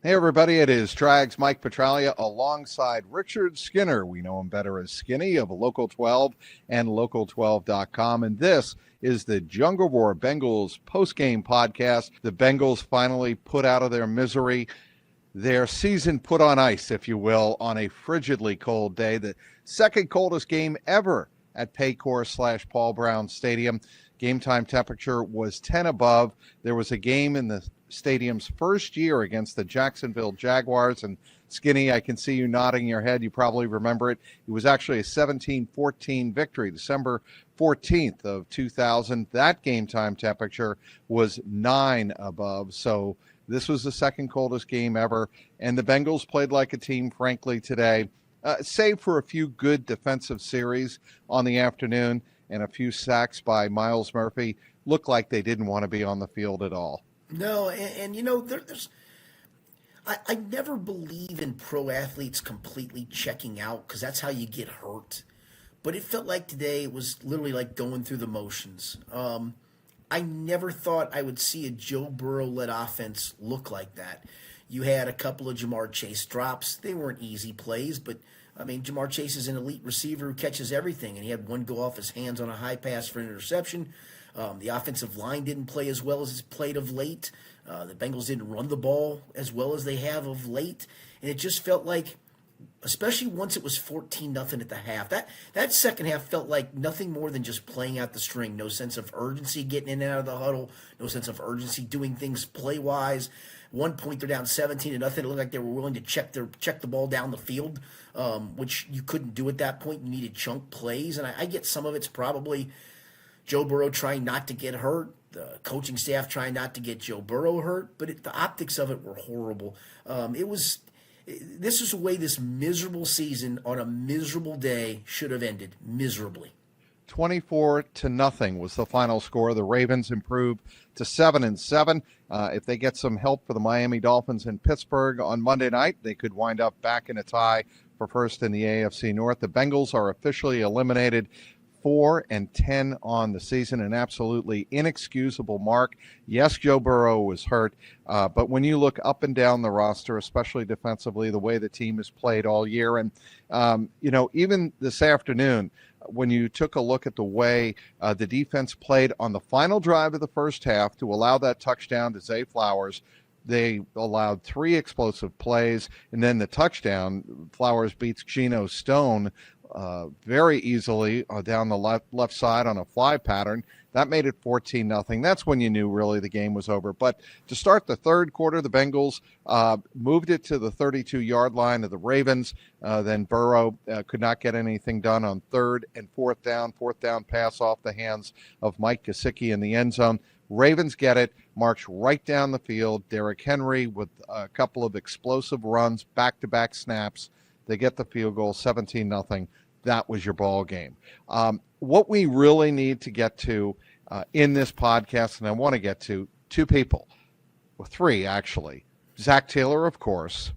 Hey, everybody, it is Trags Mike Petraglia alongside Richard Skinner. We know him better as Skinny of Local 12 and Local12.com. And this is the Jungle Roar Bengals postgame podcast. The Bengals finally put out of their misery, their season put on ice, if you will, on a frigidly cold day. The second coldest game ever at Paycor/Paul Brown Stadium. Game time temperature was 10 above. There was a game in the stadium's first year against the Jacksonville Jaguars. And Skinny, I can see you nodding your head. You probably remember it. It was actually a 17-14 victory, December 14th of 2000. That game time temperature was 9 above. So this was the second coldest game ever. And the Bengals played like a team, frankly, today, save for a few good defensive series on the afternoon and a few sacks by Miles Murphy. Looked like they didn't want to be on the field at all. No, and you know, I never believe in pro athletes completely checking out because that's how you get hurt. But it felt like today it was literally like going through the motions. I never thought I would see a Joe Burrow-led offense look like that. You had a couple of Jamar Chase drops. They weren't easy plays, but, I mean, Jamar Chase is an elite receiver who catches everything, and he had one go off his hands on a high pass for an interception. The offensive line didn't play as well as it's played of late. The Bengals didn't run the ball as well as they have of late. And it just felt like, especially once it was 14-0 at the half, that second half felt like nothing more than just playing out the string. No sense of urgency getting in and out of the huddle. No sense of urgency doing things play-wise. One point they're down 17-0. It looked like they were willing to check the ball down the field, which you couldn't do at that point. You needed chunk plays. And I get some of it's probably Joe Burrow trying not to get hurt, the coaching staff trying not to get Joe Burrow hurt, but the optics of it were horrible. This is the way this miserable season on a miserable day should have ended, miserably. 24-0 was the final score. The Ravens improved to 7-7. If they get some help for the Miami Dolphins in Pittsburgh on Monday night, they could wind up back in a tie for first in the AFC North. The Bengals are officially eliminated 4-10 on the season, an absolutely inexcusable mark. Yes, Joe Burrow was hurt, but when you look up and down the roster, especially defensively, the way the team has played all year, and even this afternoon, when you took a look at the way the defense played on the final drive of the first half to allow that touchdown to Zay Flowers, they allowed 3 explosive plays, and then the touchdown, Flowers beats Geno Stone very easily down the left side on a fly pattern. That made it 14-0. That's when you knew really the game was over. But to start the third quarter, the Bengals moved it to the 32-yard line of the Ravens. Then Burrow could not get anything done on third and fourth down. Fourth down pass off the hands of Mike Gesicki in the end zone. Ravens get it, march right down the field. Derrick Henry with a couple of explosive runs, back-to-back snaps. They get the field goal, 17-0. That was your ball game. What we really need to get to in this podcast, and I want to get to 2 people, well, 3 actually. Zach Taylor, of course,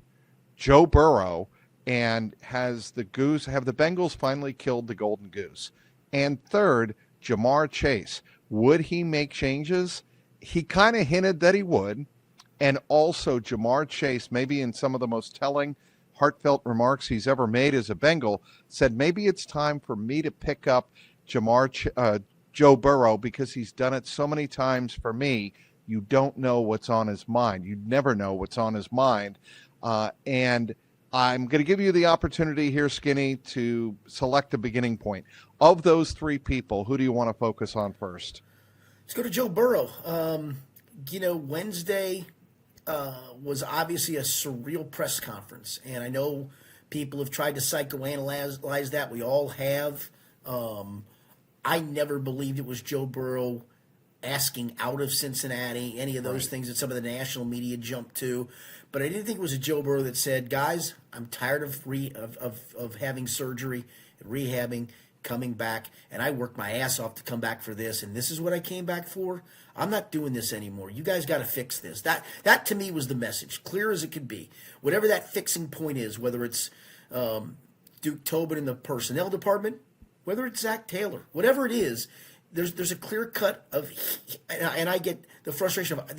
Joe Burrow, and have the Bengals finally killed the golden goose? And third, Jamar Chase. Would he make changes? He kind of hinted that he would. And also Jamar Chase, maybe in some of the most telling heartfelt remarks he's ever made as a Bengal, said maybe it's time for me to pick up Joe Burrow because he's done it so many times for me. You don't know what's on his mind. You never know what's on his mind. And I'm going to give you the opportunity here, Skinny, to select a beginning point. Of those 3 people, who do you want to focus on first? Let's go to Joe Burrow. Wednesday was obviously a surreal press conference, and I know people have tried to psychoanalyze that. We all have. I never believed it was Joe Burrow asking out of Cincinnati, any of those things that some of the national media jumped to. But I didn't think it was a Joe Burrow that said, guys, I'm tired of having surgery, rehabbing, coming back, and I worked my ass off to come back for this, and this is what I came back for. I'm not doing this anymore. You guys got to fix this. That to me was the message, clear as it could be. Whatever that fixing point is, whether it's Duke Tobin in the personnel department, whether it's Zach Taylor, whatever it is, there's a clear cut of, and I get the frustration of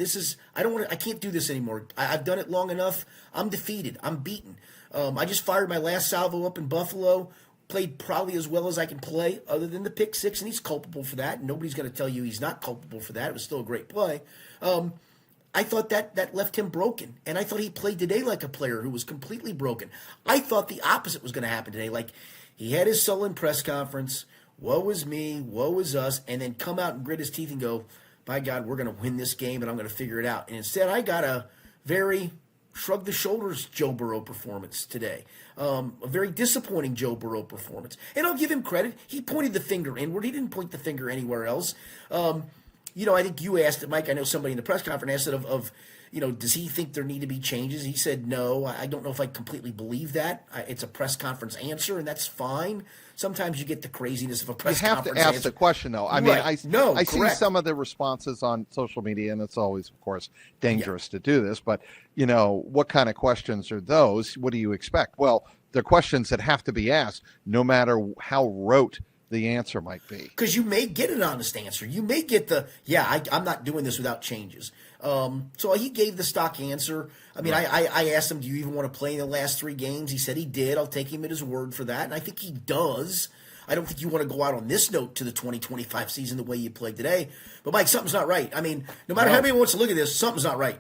I can't do this anymore. I've done it long enough. I'm defeated. I'm beaten. I just fired my last salvo up in Buffalo. Played probably as well as I can play, other than the pick six, and he's culpable for that. Nobody's going to tell you he's not culpable for that. It was still a great play. I thought that left him broken, and I thought he played today like a player who was completely broken. I thought the opposite was going to happen today. Like, he had his sullen press conference, woe is me, woe is us, and then come out and grit his teeth and go, by God, we're going to win this game, and I'm going to figure it out. And instead, I got a very shrug the shoulders Joe Burrow performance today. A very disappointing Joe Burrow performance. And I'll give him credit. He pointed the finger inward. He didn't point the finger anywhere else. I think you asked it, Mike. I know somebody in the press conference asked it of does he think there need to be changes? He said no. I don't know if I completely believe that. It's a press conference answer, and that's fine. Sometimes you get the craziness of a press conference answer. You have to ask the question, though. I mean, I see correct. some of the responses on social media, and it's always, of course, dangerous to do this. But, what kind of questions are those? What do you expect? Well, they're questions that have to be asked, no matter how rote the answer might be. Because you may get an honest answer. You may get I'm not doing this without changes. So he gave the stock answer. I mean, right. I asked him, do you even want to play in the last 3 games? He said he did. I'll take him at his word for that. And I think he does. I don't think you want to go out on this note to the 2025 season the way you played today. But, Mike, something's not right. I mean, no matter how many wants to look at this, something's not right.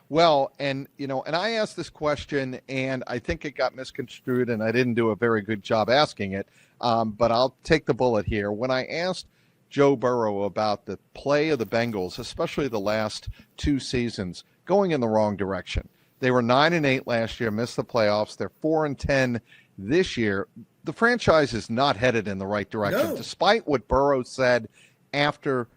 Well, and I asked this question, and I think it got misconstrued, and I didn't do a very good job asking it. But I'll take the bullet here. When I asked Joe Burrow about the play of the Bengals, especially the last 2 seasons, going in the wrong direction. They were 9-8 last year, missed the playoffs. They're 4-10 this year. The franchise is not headed in the right direction, no. Despite what Burrow said after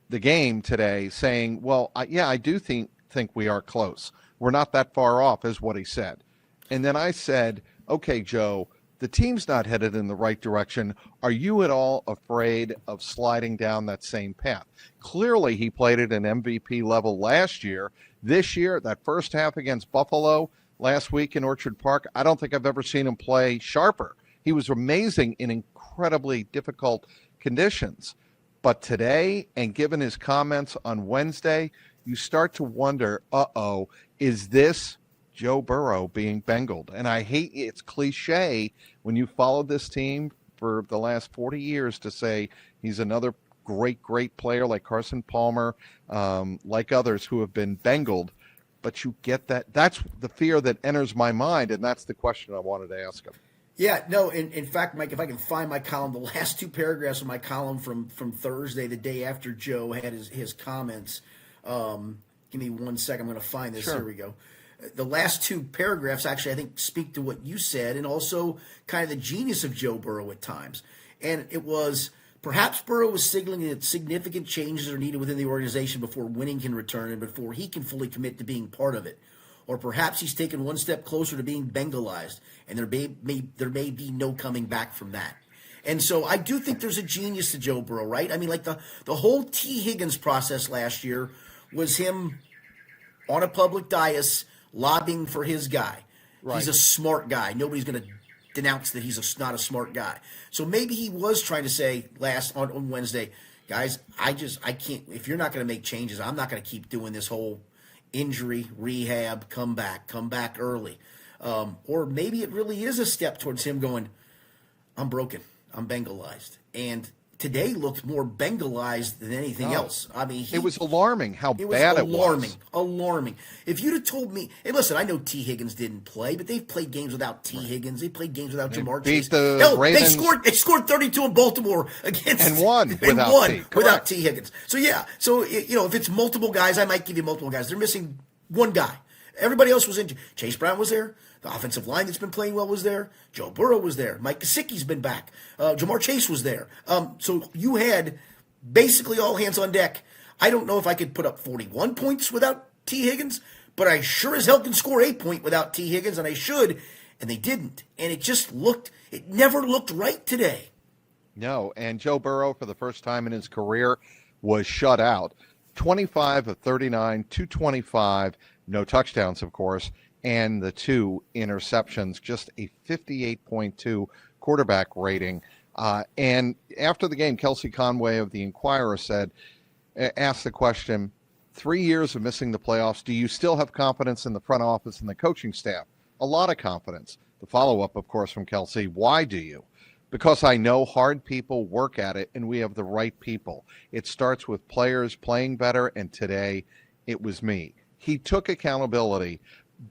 the game today, saying, well, I do think we are close. We're not that far off, is what he said. And then I said, okay, Joe, the team's not headed in the right direction. Are you at all afraid of sliding down that same path? Clearly, he played at an MVP level last year. This year, that first half against Buffalo last week in Orchard Park, I don't think I've ever seen him play sharper. He was amazing in incredibly difficult conditions. But today, and given his comments on Wednesday, you start to wonder, is this Joe Burrow being Bengaled? And I hate it's cliche when you followed this team for the last 40 years to say he's another great player like Carson Palmer, like others who have been Bengaled. But you get that. That's the fear that enters my mind, and that's the question I wanted to ask him. Yeah, no, in fact, Mike, if I can find my column, the last 2 paragraphs of my column from Thursday, the day after Joe had his comments. Give me 1 second. I'm going to find this. Sure. Here we go. The last 2 paragraphs actually, I think, speak to what you said and also kind of the genius of Joe Burrow at times. And it was, perhaps Burrow was signaling that significant changes are needed within the organization before winning can return and before he can fully commit to being part of it. Or perhaps he's taken one step closer to being Bengalized, and there may be no coming back from that. And so I do think there's a genius to Joe Burrow, right? I mean, like the whole T. Higgins process last year was him on a public dais lobbying for his guy. Right. He's a smart guy. Nobody's going to denounce that he's not a smart guy. So maybe he was trying to say on Wednesday, guys, I can't. If you're not going to make changes, I'm not going to keep doing this whole injury, rehab, come back early. Or maybe it really is a step towards him going, I'm broken. I'm Bengalized. And today looked more Bengalized than anything else. I mean, it was alarming how bad it was. Alarming. If you'd have told me, and listen, I know T. Higgins didn't play, but they've played games without T. Higgins. They played games without Jamar Chase. Ravens. They scored 32 in Baltimore against and won without T. Higgins. So yeah, if it's multiple guys, I might give you multiple guys. They're missing one guy. Everybody else was injured. Chase Brown was there. The offensive line that's been playing well was there. Joe Burrow was there. Mike Gesicki's been back. Jamar Chase was there. So you had basically all hands on deck. I don't know if I could put up 41 points without T. Higgins, but I sure as hell can score a point without T. Higgins, and I should, and they didn't. And it never looked right today. No, and Joe Burrow, for the first time in his career, was shut out. 25 of 39, 225, no touchdowns, of course, and the 2 interceptions, just a 58.2 quarterback rating. And after the game, Kelsey Conway of the Inquirer asked the question, 3 years of missing the playoffs, do you still have confidence in the front office and the coaching staff? A lot of confidence. The follow-up, of course, from Kelsey, why do you? Because I know hard people work at it, and we have the right people. It starts with players playing better, and today it was me. He took accountability,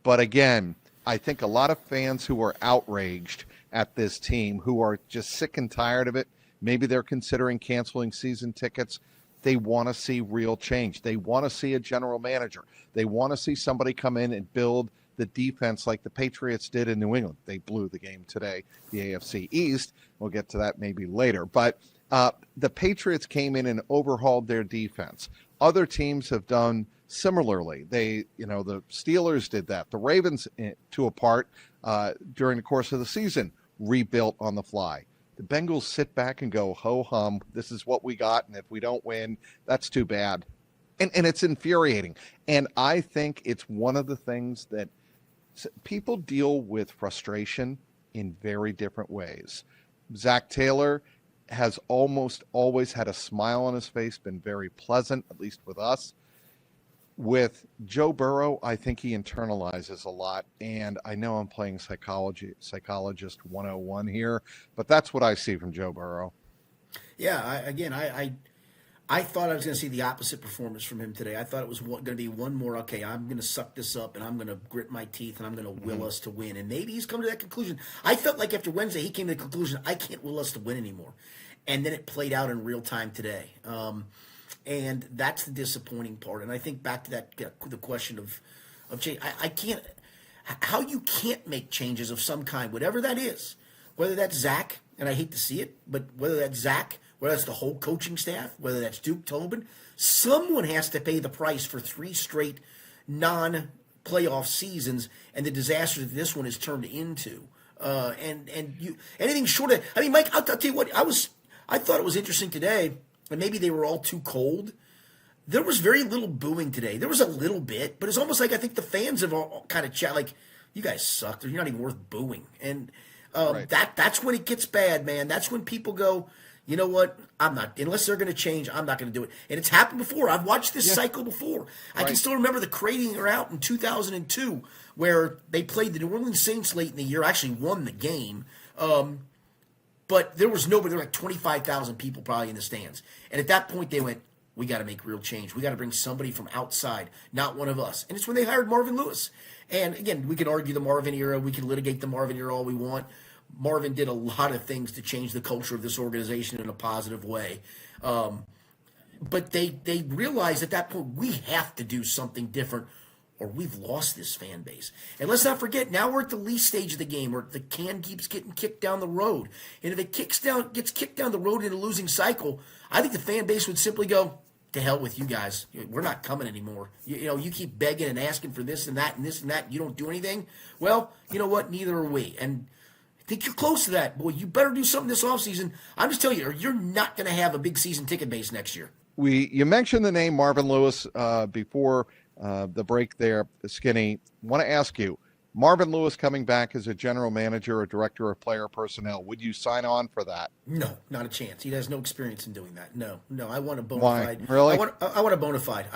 but again, I think a lot of fans who are outraged at this team, who are just sick and tired of it, maybe they're considering canceling season tickets. They want to see real change. They want to see a general manager. They want to see somebody come in and build the defense like the Patriots did in New England. They blew the game today, the AFC East. We'll get to that maybe later. But the Patriots came in and overhauled their defense. Other teams have done similarly. The Steelers did that. The Ravens, to a part, during the course of the season, rebuilt on the fly. The Bengals sit back and go, ho-hum, this is what we got, and if we don't win, that's too bad. And it's infuriating. And I think it's one of the things that people deal with frustration in very different ways. Zach Taylor has almost always had a smile on his face, been very pleasant, at least with us. With Joe Burrow, I think he internalizes a lot, and I know I'm playing psychologist 101 here, but that's what I see from Joe Burrow. Yeah, I thought I was going to see the opposite performance from him today. I thought it was going to be one more, okay, I'm going to suck this up, and I'm going to grit my teeth, and I'm going to will us to win. And maybe he's come to that conclusion. I felt like after Wednesday, he came to the conclusion, I can't will us to win anymore. And then it played out in real time today. And that's the disappointing part. And I think back to that, the question of change. I can't, how you can't make changes of some kind, whatever that is, whether that's Zach, and I hate to see it, but whether that's Zach, whether that's the whole coaching staff, whether that's Duke Tobin, someone has to pay the price for 3 straight non-playoff seasons and the disaster that this one has turned into. Anything short of, I mean, Mike, I'll tell you what, I thought it was interesting today. And maybe they were all too cold. There was very little booing today. There was a little bit, but it's almost like I think the fans have all kind of chat like, you guys suck. You're not even worth booing. And Right. that's when it gets bad, man. That's when people go, you know what? I'm not, unless they're going to change, I'm not going to do it. And it's happened before. I've watched this cycle before. I can still remember the Crading Her Out in 2002 where they played the New Orleans Saints late in the year, actually won the game. But there was nobody. There were like 25,000 people probably in the stands. And at that point, they went, we got to make real change. We got to bring somebody from outside, not one of us. And it's when they hired Marvin Lewis. And again, we can argue the Marvin era. We can litigate the Marvin era all we want. Marvin did a lot of things to change the culture of this organization in a positive way. But they realized at that point, we have to do something different or we've lost this fan base. And let's not forget, now we're at the least stage of the game where the can keeps getting kicked down the road. And if it gets kicked down the road in a losing cycle, I think the fan base would simply go, to hell with you guys. We're not coming anymore. You keep begging and asking for this and that and this and that. And you don't do anything. Well, you know what? Neither are we. And I think you're close to that. Boy, you better do something this offseason. I'm just telling you, or you're not going to have a big season ticket base next year. You mentioned the name Marvin Lewis before the break there, Skinny. Want to ask you, Marvin Lewis coming back as a general manager or director of player personnel, would you sign on for that? No, not a chance. He has no experience in doing that. No. I want a bona fide. Why? Really? I want a bona fide.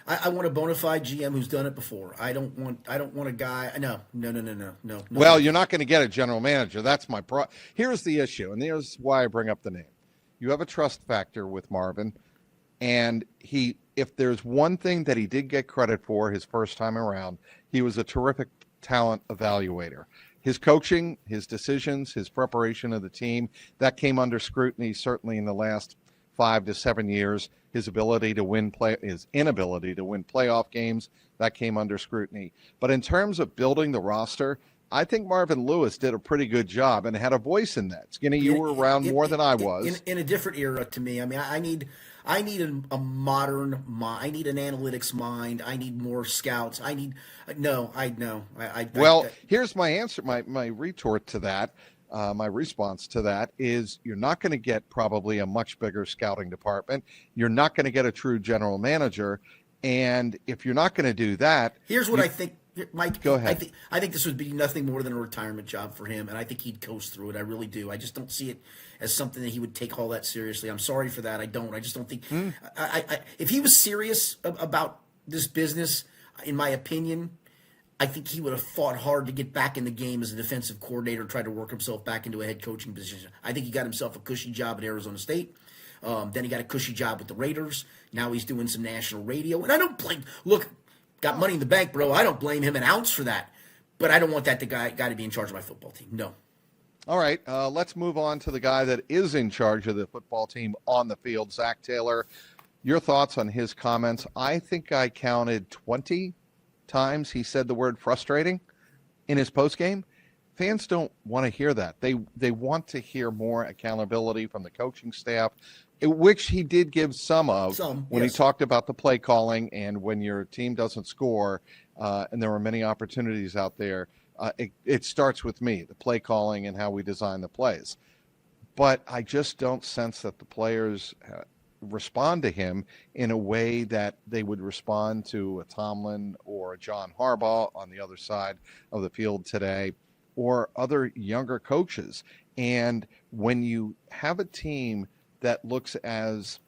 I want a bona fide GM who's done it before. I don't want a guy. No. Well, you're not going to get a general manager. That's my Here's the issue, and here's why I bring up the name. You have a trust factor with Marvin, and if there's one thing that he did get credit for his first time around, he was a terrific talent evaluator. His coaching, his decisions, his preparation of the team, that came under scrutiny certainly in the last 5 to 7 years. His inability to win playoff games, that came under scrutiny. But in terms of building the roster, I think Marvin Lewis did a pretty good job and had a voice in that. Skinny, you were around more than I was. In a different era to me. I mean, I need a modern mind. I need an analytics mind. I need more scouts. Here's my answer. My retort to that, my response to that is you're not going to get probably a much bigger scouting department. You're not going to get a true general manager. And if you're not going to do that, here's what I think. Mike, Go ahead. I think this would be nothing more than a retirement job for him, and I think he'd coast through it. I really do. I just don't see it as something that he would take all that seriously. I'm sorry for that. I don't. I just don't think. If he was serious about this business, in my opinion, I think he would have fought hard to get back in the game as a defensive coordinator, try to work himself back into a head coaching position. I think he got himself a cushy job at Arizona State. Then he got a cushy job with the Raiders. Now he's doing some national radio. And I don't blame, look, got money in the bank, bro. I don't blame him an ounce for that. But I don't want that guy to be in charge of my football team. No. All right, let's move on to the guy that is in charge of the football team on the field, Zach Taylor. Your thoughts on his comments? I think I counted 20 times he said the word frustrating in his postgame. Fans don't want to hear that. They want to hear more accountability from the coaching staff, which he did give some when he talked about the play calling and when your team doesn't score, and there were many opportunities out there. It starts with me, the play calling and how we design the plays. But I just don't sense that the players respond to him in a way that they would respond to a Tomlin or a John Harbaugh on the other side of the field today, or other younger coaches. And when you have a team that looks as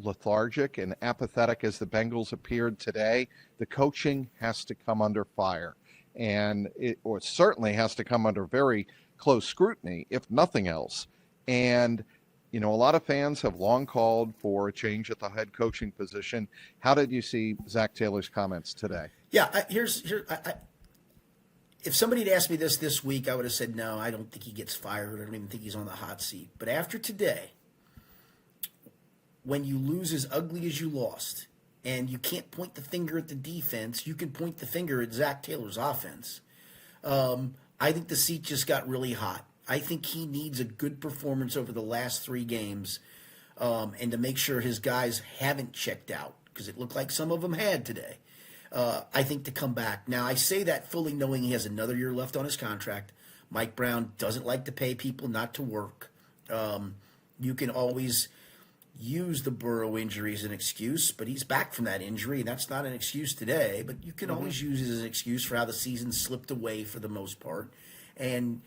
lethargic and apathetic as the Bengals appeared today, the coaching has to come under fire. And it certainly has to come under very close scrutiny, if nothing else. And a lot of fans have long called for a change at the head coaching position. How did you see Zach Taylor's comments today? Yeah, if somebody had asked me this week, I would have said, no, I don't think he gets fired. I don't even think he's on the hot seat. But after today, when you lose as ugly as you lost, and you can't point the finger at the defense, you can point the finger at Zach Taylor's offense. I think the seat just got really hot. I think he needs a good performance over the last 3 games, and to make sure his guys haven't checked out, because it looked like some of them had today. I think to come back. Now, I say that fully knowing he has another year left on his contract. Mike Brown doesn't like to pay people not to work. You can always use the Burrow injury as an excuse, but he's back from that injury, and that's not an excuse today. But you can always use it as an excuse for how the season slipped away for the most part. And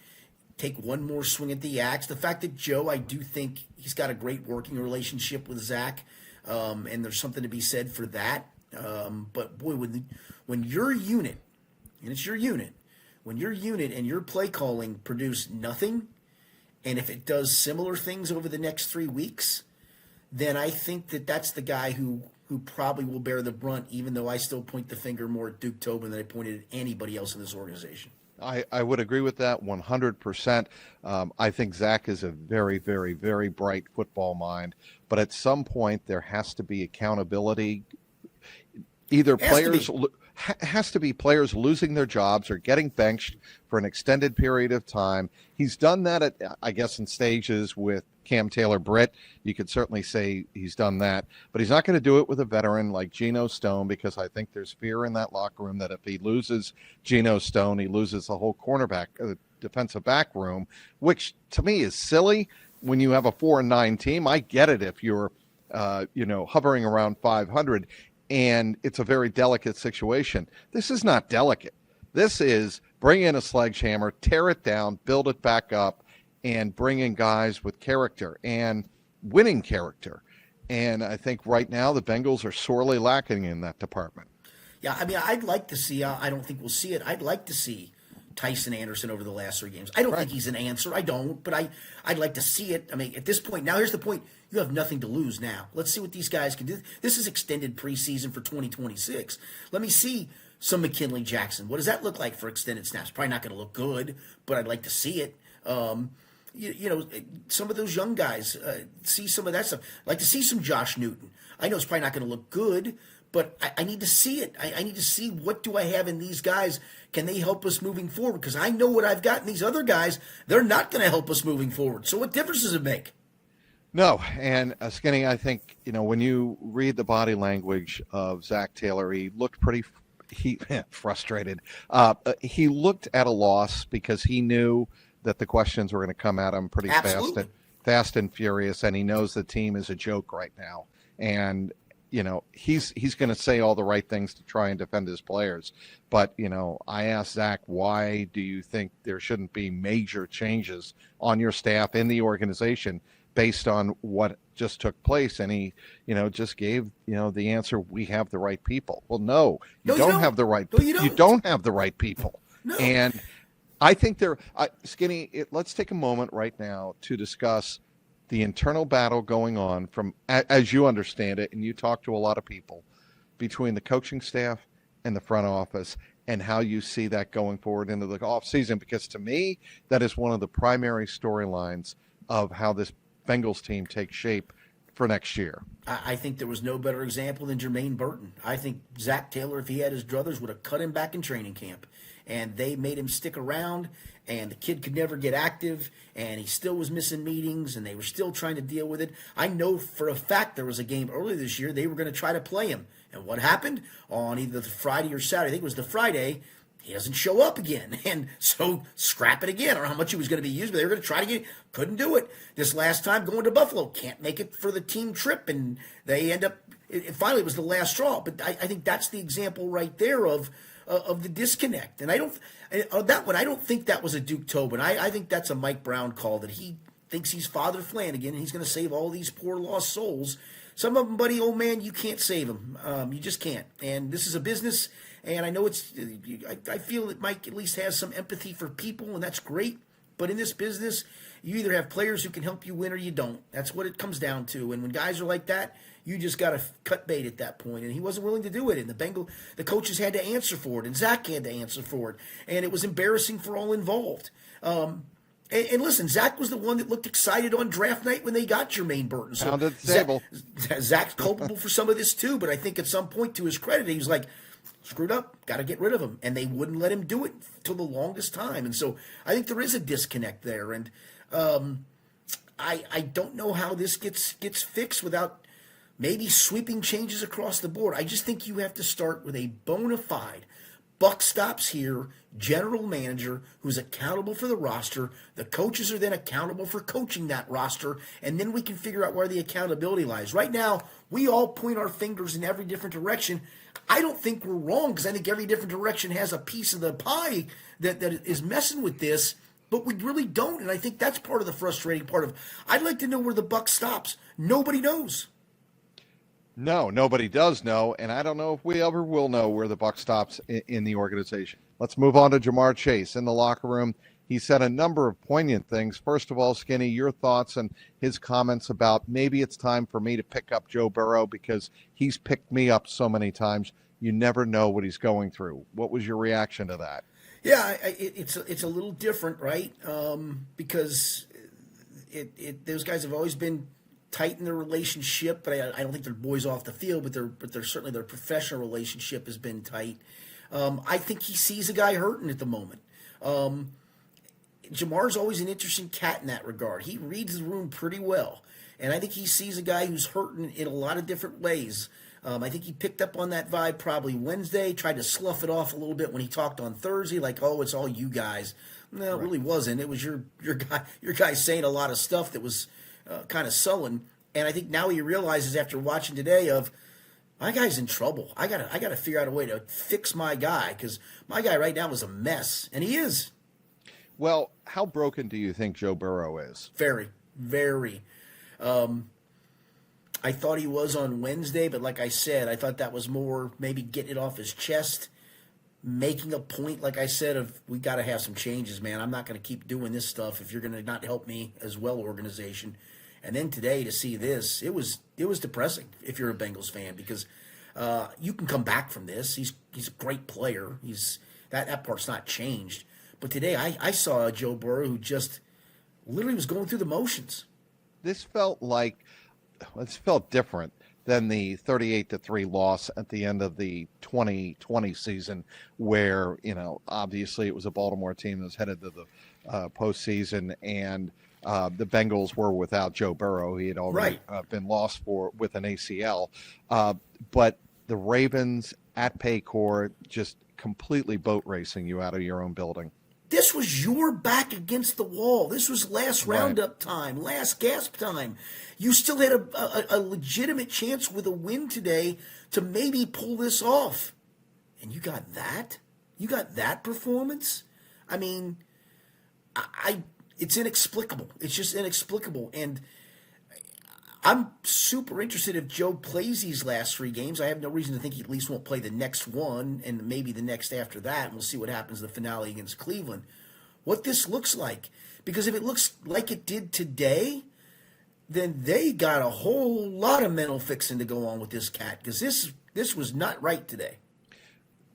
take one more swing at the axe. The fact that Joe, I do think he's got a great working relationship with Zach, and there's something to be said for that. But boy, when your unit, and it's your unit, when your unit and your play calling produce nothing, and if it does similar things over the next 3 weeks, then I think that's the guy who probably will bear the brunt, even though I still point the finger more at Duke Tobin than I pointed at anybody else in this organization. I would agree with that 100%. I think Zach is a very, very, very bright football mind, but at some point there has to be accountability. Either has to be players losing their jobs or getting benched for an extended period of time. He's done that, I guess, in stages with Cam Taylor-Britt. You could certainly say he's done that, but he's not going to do it with a veteran like Geno Stone, because I think there's fear in that locker room that if he loses Geno Stone, he loses the whole defensive back room, which to me is silly when you have a 4-9 team. I get it if you're, hovering around 500. And it's a very delicate situation. This is not delicate. This is bring in a sledgehammer, tear it down, build it back up, and bring in guys with character and winning character. And I think right now the Bengals are sorely lacking in that department. Yeah, I mean, I'd like to see, I don't think we'll see it, I'd like to see Tyson Anderson over the last 3 games. I don't think he's an answer. I don't, but I'd like to see it. I mean, at this point, now here's the point. You have nothing to lose now. Let's see what these guys can do. This is extended preseason for 2026. Let me see some McKinley Jackson. What does that look like for extended snaps? Probably not going to look good, but I'd like to see it. Some of those young guys, see some of that stuff. I'd like to see some Josh Newton. I know it's probably not going to look good, but I need to see it. I need to see, what do I have in these guys? Can they help us moving forward? Because I know what I've got in these other guys. They're not going to help us moving forward. So what difference does it make? No, and Skinny, I think, when you read the body language of Zach Taylor, he looked pretty frustrated. He looked at a loss because he knew that the questions were going to come at him pretty fast and furious, and he knows the team is a joke right now. And he's going to say all the right things to try and defend his players. But, I asked Zach, why do you think there shouldn't be major changes on your staff in the organization based on what just took place? And he, just gave, the answer, we have the right people. Well, no, you don't have the right, you don't have the right people. No. And I think Skinny, let's take a moment right now to discuss the internal battle going on from, as you understand it, and you talk to a lot of people, between the coaching staff and the front office, and how you see that going forward into the off season. Because to me, that is one of the primary storylines of how this Bengals team takes shape for next year. I think there was no better example than Jermaine Burton. I think Zach Taylor, if he had his druthers, would have cut him back in training camp. And they made him stick around, and the kid could never get active, and he still was missing meetings, and they were still trying to deal with it. I know for a fact there was a game earlier this year they were going to try to play him. And what happened? On either the Friday or Saturday, I think it was the Friday, he doesn't show up again. And so scrap it again. I don't know how much he was going to be used, but they were going to try to get it. Couldn't do it. This last time going to Buffalo, can't make it for the team trip, and they end up, finally it was the last straw. But I think that's the example right there of the disconnect. And I don't think that was a Duke Tobin. I think that's a Mike Brown call, that he thinks he's Father Flanagan and he's going to save all these poor lost souls. Some of them, buddy, old man, you can't save them. You just can't. And this is a business, and I know I feel that Mike at least has some empathy for people, and that's great. But in this business, you either have players who can help you win or you don't. That's what it comes down to. And when guys are like that, you just got to cut bait at that point. And he wasn't willing to do it. And the coaches had to answer for it. And Zach had to answer for it. And it was embarrassing for all involved. And listen, Zach was the one that looked excited on draft night when they got Jermaine Burton. So pounded the table. Zach's culpable for some of this too. But I think at some point, to his credit, he was like, screwed up, got to get rid of him. And they wouldn't let him do it till the longest time. And so I think there is a disconnect there. And I don't know how this gets fixed without maybe sweeping changes across the board. I just think you have to start with a bona fide buck stops here general manager who's accountable for the roster. The coaches are then accountable for coaching that roster, and then we can figure out where the accountability lies. Right now, we all point our fingers in every different direction. I don't think we're wrong, because I think every different direction has a piece of the pie that is messing with this, but we really don't, and I think that's part of the frustrating part of, I'd like to know where the buck stops. Nobody knows. No, nobody does know, and I don't know if we ever will know where the buck stops in the organization. Let's move on to Jamar Chase. In the locker room, he said a number of poignant things. First of all, Skinny, your thoughts and his comments about maybe it's time for me to pick up Joe Burrow because he's picked me up so many times. You never know what he's going through. What was your reaction to that? Yeah, it's a little different, right? Because those guys have always been tight in their relationship, but I don't think they're boys off the field, but they're certainly their professional relationship has been tight. I think he sees a guy hurting at the moment. Jamar's always an interesting cat in that regard. He reads the room pretty well, and I think he sees a guy who's hurting in a lot of different ways. I think he picked up on that vibe probably Wednesday, tried to slough it off a little bit when he talked on Thursday, like, oh, it's all you guys. No, it really wasn't. It was your guy saying a lot of stuff that was kind of sullen, and I think now he realizes after watching today of, my guy's in trouble. I gotta figure out a way to fix my guy, because my guy right now is a mess, and he is. Well, how broken do you think Joe Burrow is? Very, very. I thought he was on Wednesday, but like I said, I thought that was more maybe getting it off his chest, making a point, like I said, of we got to have some changes, man. I'm not going to keep doing this stuff if you're going to not help me as well, organization. And then today to see this, it was depressing if you're a Bengals fan, because you can come back from this. He's a great player. That part's not changed. But today I saw a Joe Burrow who just literally was going through the motions. This felt different than the 38-3 loss at the end of the 2020 season, where, obviously it was a Baltimore team that was headed to the postseason, and the Bengals were without Joe Burrow. He had already been lost with an ACL. But the Ravens at Paycor just completely boat racing you out of your own building. This was your back against the wall. This was last roundup time, last gasp time. You still had a legitimate chance with a win today to maybe pull this off. And you got that? You got that performance? I mean, it's inexplicable. It's just inexplicable. And I'm super interested if Joe plays these last 3 games. I have no reason to think he at least won't play the next one and maybe the next after that. And we'll see what happens in the finale against Cleveland. What this looks like. Because if it looks like it did today, then they got a whole lot of mental fixing to go on with this cat. Because this was not right today.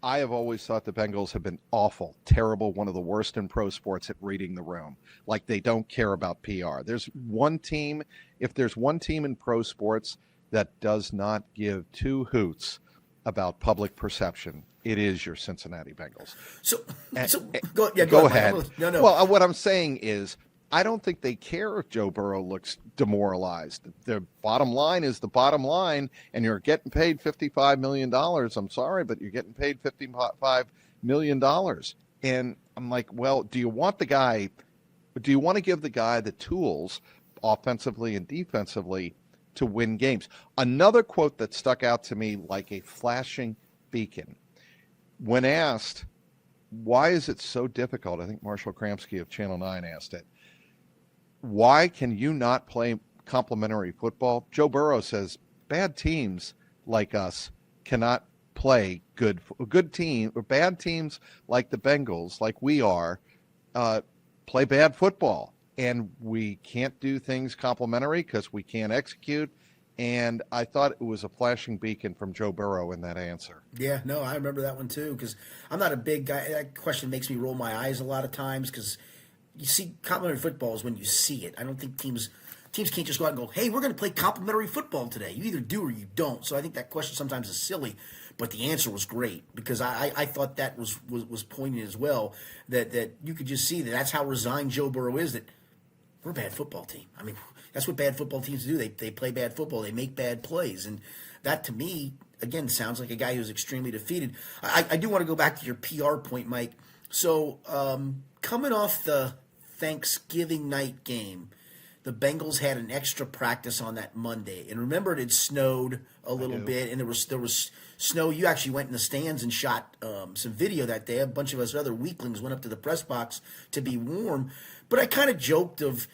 I have always thought the Bengals have been awful, terrible, one of the worst in pro sports at reading the room. Like they don't care about PR. There's one team, if there's one team in pro sports that does not give 2 hoots about public perception, it is your Cincinnati Bengals. Go ahead. No. Well, what I'm saying is, I don't think they care if Joe Burrow looks demoralized. The bottom line is the bottom line, and you're getting paid $55 million. I'm sorry, but you're getting paid $55 million. And I'm like, well, do you want to give the guy the tools offensively and defensively to win games? Another quote that stuck out to me like a flashing beacon. When asked, why is it so difficult? I think Marshall Kramsky of Channel 9 asked it. Why can you not play complimentary football? Joe Burrow says bad teams like us cannot play good team, or bad teams like the Bengals, like we are, play bad football. And we can't do things complimentary because we can't execute. And I thought it was a flashing beacon from Joe Burrow in that answer. Yeah, no, I remember that one too, because I'm not a big guy. That question makes me roll my eyes a lot of times because you see complimentary football is when you see it. I don't think teams can't just go out and go, hey, we're going to play complimentary football today. You either do or you don't. So I think that question sometimes is silly, but the answer was great because I thought that was poignant as well, that you could just see that's how resigned Joe Burrow is, that we're a bad football team. I mean, that's what bad football teams do. They play bad football. They make bad plays. And that, to me, again, sounds like a guy who's extremely defeated. I do want to go back to your PR point, Mike. So coming off the Thanksgiving night game, the Bengals had an extra practice on that Monday. And remember, it had snowed a little bit, and there was snow. You actually went in the stands and shot some video that day. A bunch of us other weaklings went up to the press box to be warm. But I kind of joked of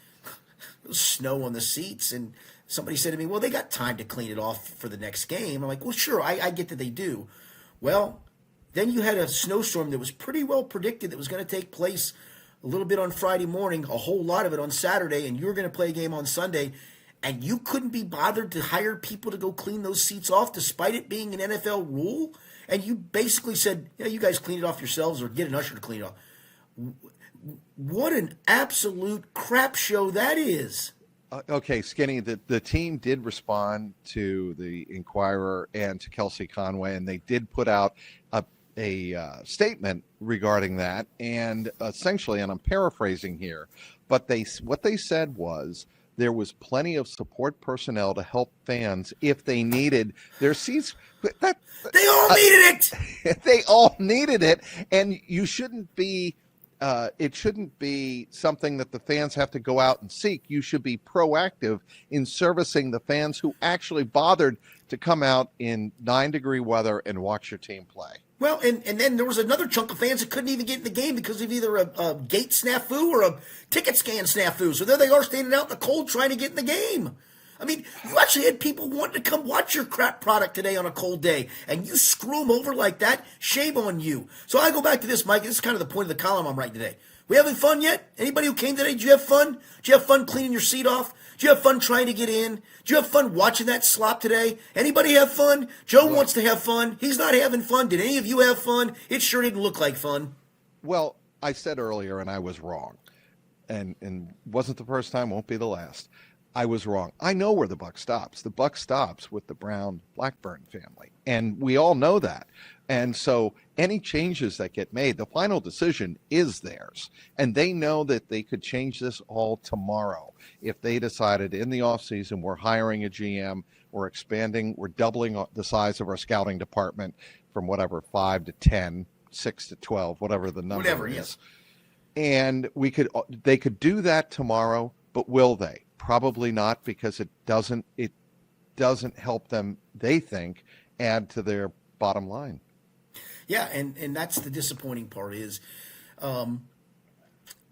snow on the seats, and somebody said to me, well, they got time to clean it off for the next game. I'm like, well, sure, I get that they do. Well, then you had a snowstorm that was pretty well predicted that was going to take place a little bit on Friday morning, a whole lot of it on Saturday, and you were going to play a game on Sunday, and you couldn't be bothered to hire people to go clean those seats off despite it being an NFL rule, and you basically said, yeah, you guys clean it off yourselves or get an usher to clean it off. What an absolute crap show that is. Okay, Skinny, the team did respond to the Inquirer and to Kelsey Conway, and they did put out a statement regarding that. And essentially, and I'm paraphrasing here, but what they said was there was plenty of support personnel to help fans if they needed their seats. They all needed it. They all needed it, and you shouldn't be. It shouldn't be something that the fans have to go out and seek. You should be proactive in servicing the fans who actually bothered to come out in 9-degree weather and watch your team play. Well, and then there was another chunk of fans that couldn't even get in the game because of either a gate snafu or a ticket scan snafu. So there they are standing out in the cold trying to get in the game. I mean, you actually had people wanting to come watch your crap product today on a cold day, and you screw them over like that? Shame on you. So I go back to this, Mike. This is kind of the point of the column I'm writing today. We having fun yet? Anybody who came today, did you have fun? Did you have fun cleaning your seat off? Did you have fun trying to get in? Did you have fun watching that slop today? Anybody have fun? Joe wants to have fun. He's not having fun. Did any of you have fun? It sure didn't look like fun. Well, I said earlier, and I was wrong. And wasn't the first time, won't be the last. I was wrong. I know where the buck stops. The buck stops with the Brown-Blackburn family, and we all know that. And so any changes that get made, the final decision is theirs, and they know that they could change this all tomorrow if they decided in the offseason we're hiring a GM, we're expanding, we're doubling the size of our scouting department from 5 to 10, 6 to 12, whatever the number is. And they could do that tomorrow, but will they? Probably not, because it doesn't help them, they think, add to their bottom line. Yeah, and that's the disappointing part is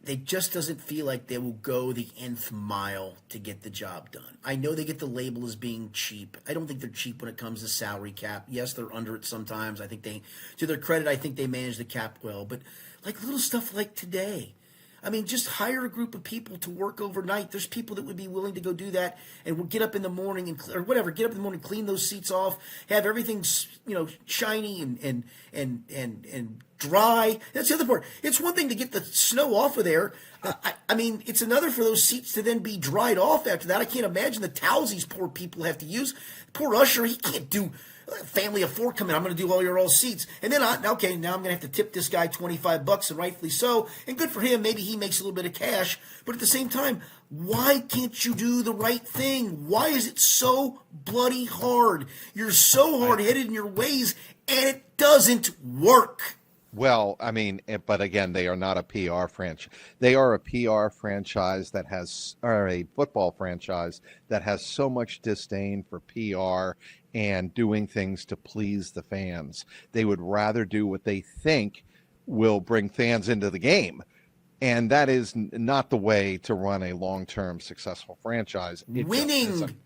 they just doesn't feel like they will go the nth mile to get the job done. I know they get the label as being cheap. I don't think they're cheap when it comes to salary cap. Yes, they're under it sometimes. I think to their credit, I think they manage the cap well. But like little stuff like today, I mean, just hire a group of people to work overnight. There's people that would be willing to go do that and will get up in the morning or whatever, get up in the morning, clean those seats off, have everything, shiny and dry. That's the other part. It's one thing to get the snow off of there. I mean, it's another for those seats to then be dried off after that. I can't imagine the towels these poor people have to use. Poor Usher, he can't do. Family of four come in. I'm going to do all your seats, and then now I'm going to have to tip this guy $25, and rightfully so. And good for him. Maybe he makes a little bit of cash. But at the same time, why can't you do the right thing? Why is it so bloody hard? You're so hard-headed in your ways, and it doesn't work. Well, I mean, but again, they are not a PR franchise. They are a PR franchise or a football franchise that has so much disdain for PR and doing things to please the fans. They would rather do what they think will bring fans into the game. And that is not the way to run a long-term successful franchise. Winning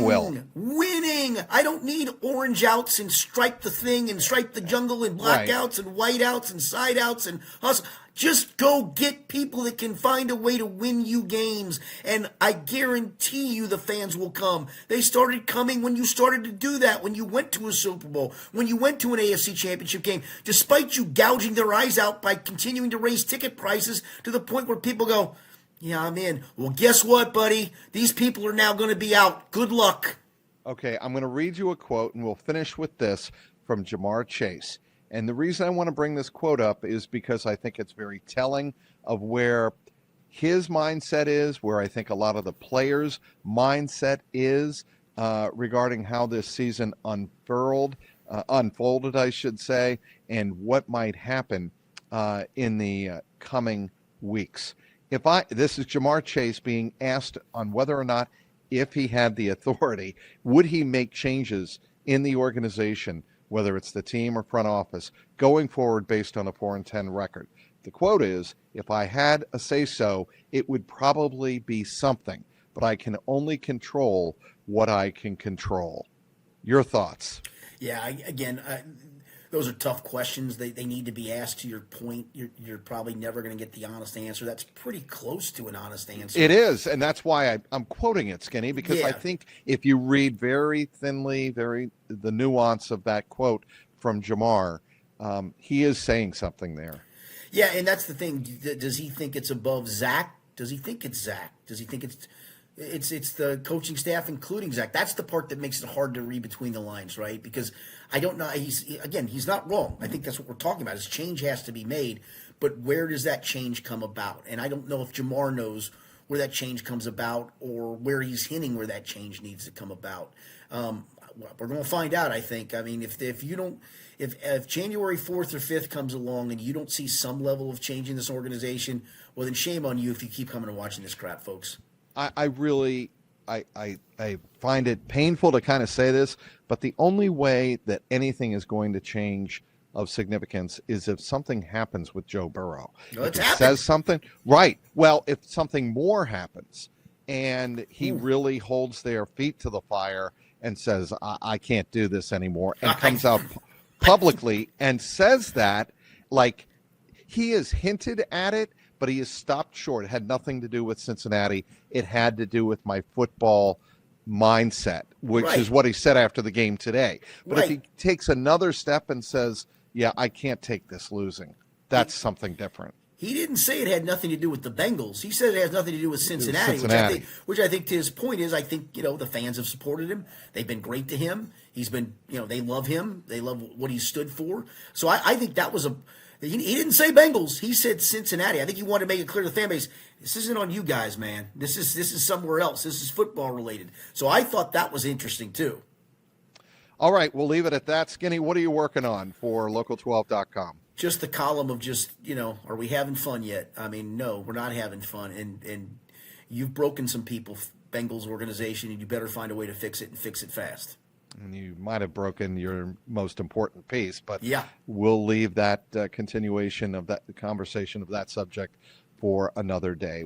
will. Winning. I don't need orange outs and stripe the thing and stripe the jungle and blackouts and whiteouts and side outs and hustle. Just go get people that can find a way to win you games, and I guarantee you the fans will come. They started coming when you started to do that, when you went to a Super Bowl, when you went to an AFC Championship game, despite you gouging their eyes out by continuing to raise ticket prices to the point where people go, yeah, I'm in. Well, guess what, buddy? These people are now going to be out. Good luck. Okay, I'm going to read you a quote, and we'll finish with this from Jamar Chase. And the reason I want to bring this quote up is because I think it's very telling of where his mindset is, where I think a lot of the players' mindset is regarding how this season unfolded, I should say, and what might happen in the coming weeks. This is Jamar Chase being asked on whether or not, if he had the authority, would he make changes in the organization, whether it's the team or front office, going forward based on a 4-10 record. The quote is, if I had a say-so, it would probably be something, but I can only control what I can control. Your thoughts? Yeah, those are tough questions. They need to be asked. To your point, you're probably never going to get the honest answer. That's pretty close to an honest answer. It is, and that's why I'm quoting it, Skinny, because I think if you read very thinly, the nuance of that quote from Jamar, he is saying something there. Yeah, and that's the thing. Does he think it's above Zach? Does he think it's Zach? Does he think it's the coaching staff, including Zach? That's the part that makes it hard to read between the lines, right? Because I don't know. He's not wrong. I think that's what we're talking about. Is change has to be made, but where does that change come about? And I don't know if Jamar knows where that change comes about or where he's hinting where that change needs to come about. We're going to find out, I think. I mean, if January 4th or 5th comes along and you don't see some level of change in this organization, well, then shame on you if you keep coming and watching this crap, folks. I really find it painful to kind of say this, but the only way that anything is going to change of significance is if something happens with Joe Burrow. Well, if he says something, right. Well, if something more happens and he really holds their feet to the fire and says, I can't do this anymore, and comes out publicly and says that, like, he has hinted at it, but he has stopped short. It had nothing to do with Cincinnati. It had to do with my football mindset, which is what he said after the game today. But if he takes another step and says, yeah, I can't take this losing, that's something different. He didn't say it had nothing to do with the Bengals. He said it has nothing to do with Cincinnati. Which I think to his point is, I think, the fans have supported him. They've been great to him. He's been, they love him. They love what he stood for. So I think that was he didn't say Bengals. He said Cincinnati. I think he wanted to make it clear to the fan base, this isn't on you guys, man. This is somewhere else. This is football related. So I thought that was interesting too. All right, we'll leave it at that. Skinny, what are you working on for local12.com? just the column of just, are we having fun yet? I mean, no, we're not having fun. And you've broken some people, Bengals organization, and you better find a way to fix it and fix it fast. And you might have broken your most important piece, but Yeah. we'll leave that continuation of that conversation of that subject for another day.